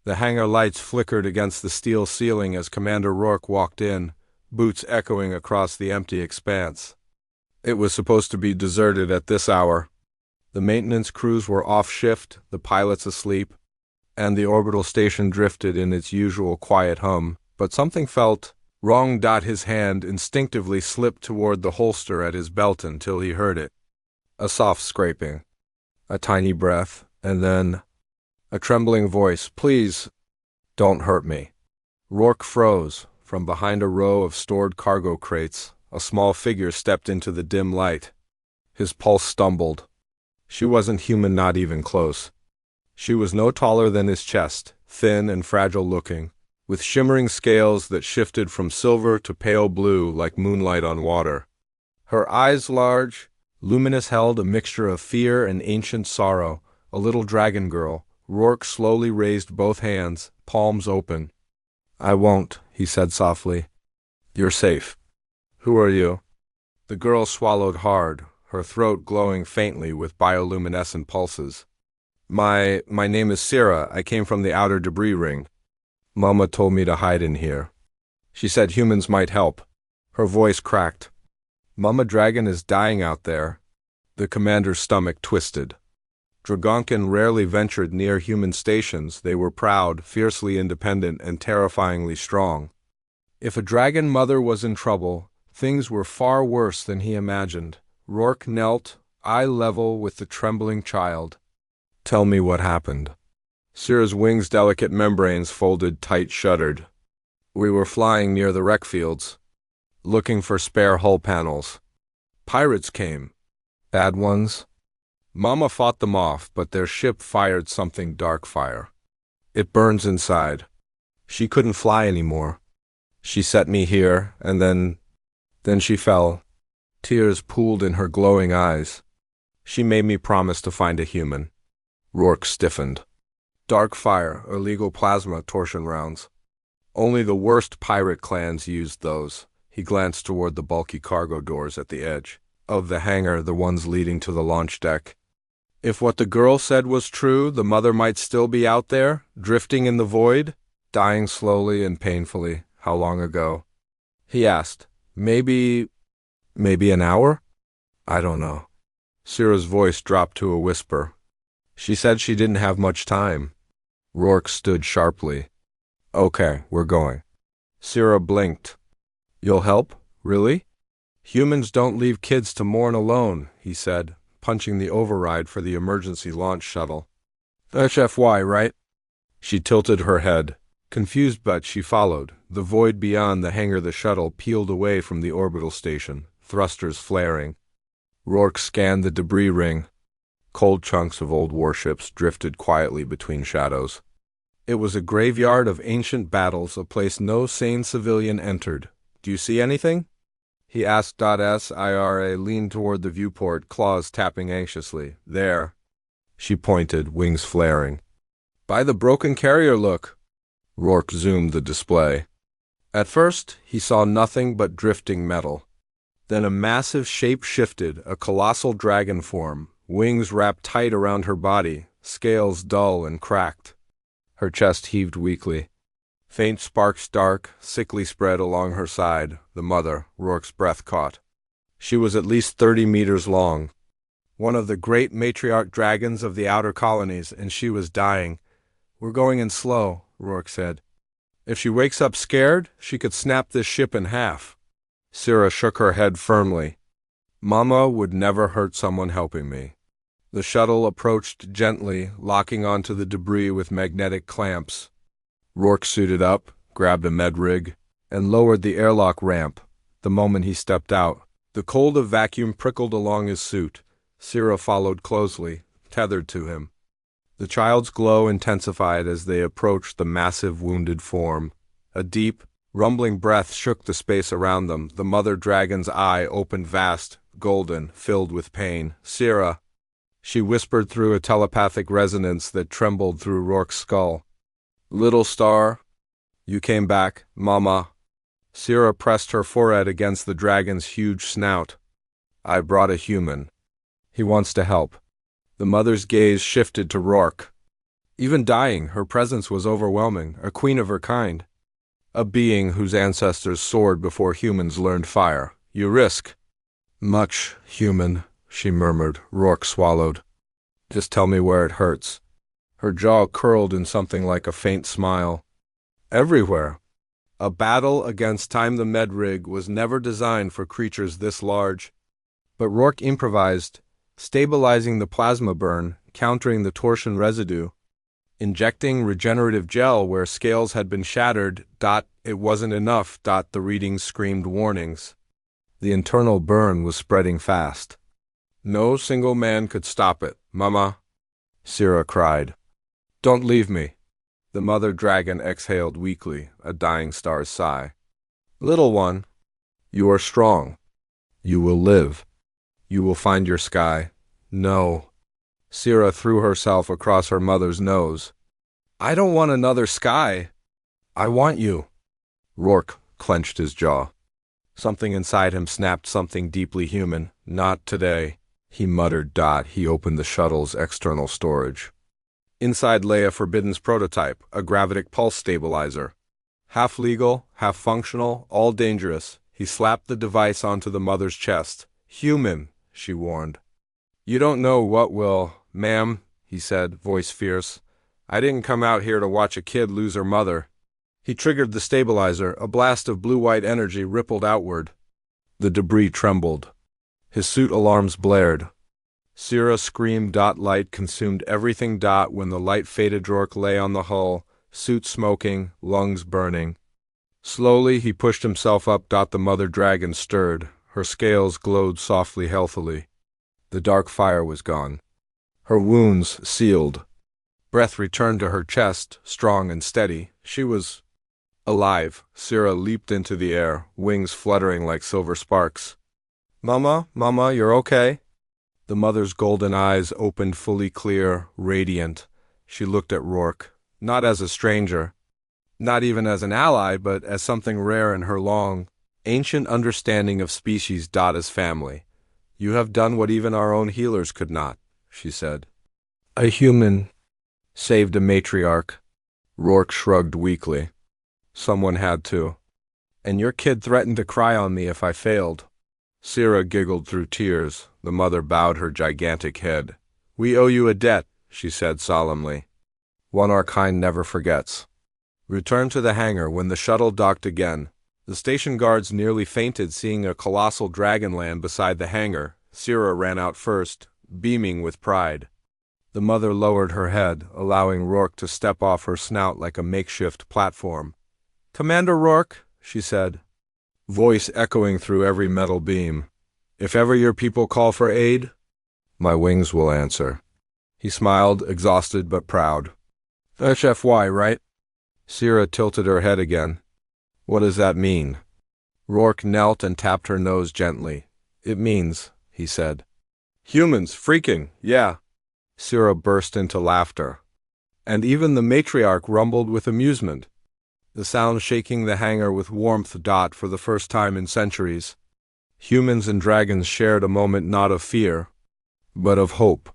The hangar lights flickered against the steel ceiling as Commander Rourke walked in, boots echoing across the empty expanse. It was supposed to be deserted at this hour. The maintenance crews were off shift, the pilots asleep, and the orbital station drifted in its usual quiet hum, but something felt wrong. His hand instinctively slipped toward the holster at his belt until he heard it. A soft scraping, a tiny breath, and then a trembling voice. "Please, don't hurt me." Rourke froze. From behind a row of stored cargo crates, a small figure stepped into the dim light. His pulse stumbled. She wasn't human, not even close. She was no taller than his chest, thin and fragile-looking, with shimmering scales that shifted from silver to pale blue like moonlight on water. Her eyes, large, luminous, held a mixture of fear and ancient sorrow. A little dragon girl. Rourke slowly raised both hands, palms open. "I won't," he said softly. "You're safe." "Who are you?" The girl swallowed hard, her throat glowing faintly with bioluminescent pulses. My name is Syrah. I came from the outer debris ring. Mama told me to hide in here. She said humans might help." Her voice cracked. "Mama Dragon is dying out there." The commander's stomach twisted. Dragonkin rarely ventured near human stations. They were proud, fiercely independent, and terrifyingly strong. If a dragon mother was in trouble, things were far worse than he imagined. Rourke knelt, eye level with the trembling child. "Tell me what happened." Syrah's wings' delicate membranes folded tight, shuddered. "We were flying near the wreck fields, looking for spare hull panels. Pirates came." "Bad ones?" "Mama fought them off, but their ship fired something dark fire. It burns inside. She couldn't fly anymore. She set me here, and then she fell." Tears pooled in her glowing eyes. "She made me promise to find a human." Rourke stiffened. "Dark fire, illegal plasma torsion rounds. Only the worst pirate clans used those." He glanced toward the bulky cargo doors at the edge of the hangar, the ones leading to the launch deck. If what the girl said was true, the mother might still be out there, drifting in the void, dying slowly and painfully. How long ago? He asked. Maybe an hour? I don't know. Syrah's voice dropped to a whisper. She said she didn't have much time. Rourke stood sharply. "Okay, we're going." Syrah blinked. "You'll help? Really?" "Humans don't leave kids to mourn alone," he said, punching the override for the emergency launch shuttle. HFY, right?" She tilted her head. Confused, but she followed. The void beyond the hangar, the shuttle peeled away from the orbital station, thrusters flaring. Rourke scanned the debris ring. Cold chunks of old warships drifted quietly between shadows. It was a graveyard of ancient battles, a place no sane civilian entered. "Do you see anything?" he asked. Syrah leaned toward the viewport, claws tapping anxiously. "There." She pointed, wings flaring. "By the broken carrier, look." Rourke zoomed the display. At first, he saw nothing but drifting metal. Then a massive shape shifted, a colossal dragon form, wings wrapped tight around her body, scales dull and cracked. Her chest heaved weakly. Faint sparks, dark, sickly, spread along her side. The mother, Rourke's breath caught. She was at least 30 meters long. One of the great matriarch dragons of the outer colonies, and she was dying. "We're going in slow," Rourke said. "If she wakes up scared, she could snap this ship in half." Syrah shook her head firmly. "Mama would never hurt someone helping me." The shuttle approached gently, locking onto the debris with magnetic clamps. Rourke suited up, grabbed a med rig, and lowered the airlock ramp. The moment he stepped out, the cold of vacuum prickled along his suit. Syrah followed closely, tethered to him. The child's glow intensified as they approached the massive wounded form. A deep, rumbling breath shook the space around them. The mother dragon's eye opened vast, golden, filled with pain. "Syrah," she whispered through a telepathic resonance that trembled through Rourke's skull. "Little star, you came back, Mama." Syrah pressed her forehead against the dragon's huge snout. "I brought a human. He wants to help." The mother's gaze shifted to Rourke. Even dying, her presence was overwhelming, a queen of her kind. A being whose ancestors soared before humans learned fire. You risk. Much, human, she murmured. Rourke swallowed. Just tell me where it hurts. Her jaw curled in something like a faint smile. Everywhere. A battle against Time the Medrig was never designed for creatures this large. But Rourke improvised, stabilizing the plasma burn, countering the torsion residue, injecting regenerative gel where scales had been shattered. It wasn't enough. The readings screamed warnings. The internal burn was spreading fast. No single man could stop it. Mama, Syrah cried. Don't leave me. The mother dragon exhaled weakly, a dying star's sigh. Little one, you are strong. You will live. You will find your sky. No. Syrah threw herself across her mother's nose. I don't want another sky. I want you. Rourke clenched his jaw. Something inside him snapped, something deeply human. Not today, he muttered. He opened the shuttle's external storage. Inside lay a Forbidden's prototype, a gravitic pulse stabilizer. Half legal, half functional, all dangerous. He slapped the device onto the mother's chest. Human, she warned. You don't know what will, ma'am, he said, voice fierce. I didn't come out here to watch a kid lose her mother. He triggered the stabilizer. A blast of blue-white energy rippled outward. The debris trembled. His suit alarms blared. Syrah screamed. Light consumed everything. When the light faded, Rourke lay on the hull, suit smoking, lungs burning. Slowly he pushed himself up. The mother dragon stirred. Her scales glowed softly, healthily. The dark fire was gone. Her wounds sealed. Breath returned to her chest, strong and steady. She was alive. Syrah leaped into the air, wings fluttering like silver sparks. Mama, you're okay? The mother's golden eyes opened fully, clear, radiant. She looked at Rourke, not as a stranger, not even as an ally, but as something rare in her long, ancient understanding of species. As family. You have done what even our own healers could not, she said. A human saved a matriarch. Rourke shrugged weakly. Someone had to. And your kid threatened to cry on me if I failed. Syrah giggled through tears. The mother bowed her gigantic head. We owe you a debt, she said solemnly. One our kind never forgets. Return to the hangar. When the shuttle docked again, the station guards nearly fainted seeing a colossal dragon land beside the hangar. Syrah ran out first, beaming with pride. The mother lowered her head, allowing Rourke to step off her snout like a makeshift platform. Commander Rourke, she said, voice echoing through every metal beam. If ever your people call for aid, my wings will answer. He smiled, exhausted but proud. HFY, right? Syrah tilted her head again. What does that mean? Rourke knelt and tapped her nose gently. It means, he said. Humans, freaking, yeah. Syrah burst into laughter. And even the matriarch rumbled with amusement, the sound shaking the hangar with warmth. For the first time in centuries, humans and dragons shared a moment not of fear, but of hope.